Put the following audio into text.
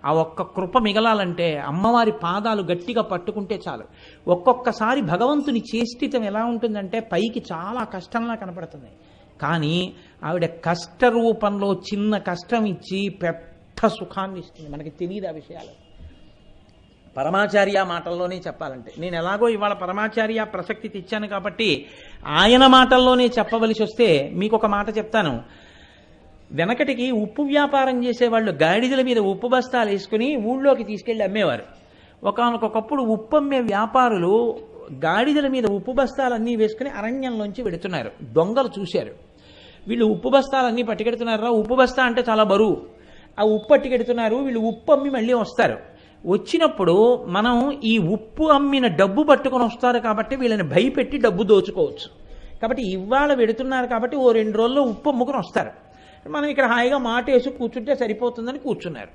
ఆ ఒక్క కృప మిగలాలంటే అమ్మవారి పాదాలు గట్టిగా పట్టుకుంటే చాలు. ఒక్కొక్కసారి భగవంతుని చేష్టితం ఎలా ఉంటుందంటే పైకి చాలా కష్టంలా కనపడుతుంది, కానీ ఆవిడ కష్ట రూపంలో చిన్న కష్టం ఇచ్చి పెద్ద సుఖాన్ని ఇస్తుంది. మనకి తెలియదు ఆ విషయాలు. పరమాచార్య మాటల్లోనే చెప్పాలంటే, నేను ఎలాగో ఇవాళ పరమాచార్య ప్రసక్తి తెచ్చాను కాబట్టి ఆయన మాటల్లోనే చెప్పవలసి వస్తే మీకు ఒక మాట చెప్తాను. వెనకటికి ఉప్పు వ్యాపారం చేసేవాళ్ళు గాడిదల మీద ఉప్పు బస్తాలు వేసుకుని ఊళ్ళోకి తీసుకెళ్ళి అమ్మేవారు. ఒకనకొకప్పుడు ఉప్పు అమ్మే వ్యాపారులు గాడిదల మీద ఉప్పు బస్తాలన్నీ వేసుకుని అరణ్యంలోంచి వెడుతున్నారు. దొంగలు చూశారు, వీళ్ళు ఉప్పు బస్తాలన్నీ పట్టుకెడుతున్నారా, ఉప్పు బస్తా అంటే చాలా బరువు, ఆ ఉప్పు పట్టుకెడుతున్నారు, వీళ్ళు ఉప్పు అమ్మి మళ్ళీ వస్తారు. వచ్చినప్పుడు మనం ఈ ఉప్పు అమ్మిన డబ్బు పట్టుకొని వస్తారు కాబట్టి వీళ్ళని భయపెట్టి డబ్బు దోచుకోవచ్చు. కాబట్టి ఇవాళ వెడుతున్నారు కాబట్టి ఓ 2 రోజుల్లో ఉప్పు అమ్ముకుని వస్తారు, మనం ఇక్కడ హాయిగా మాట వేసి కూర్చుంటే సరిపోతుందని కూర్చున్నారు.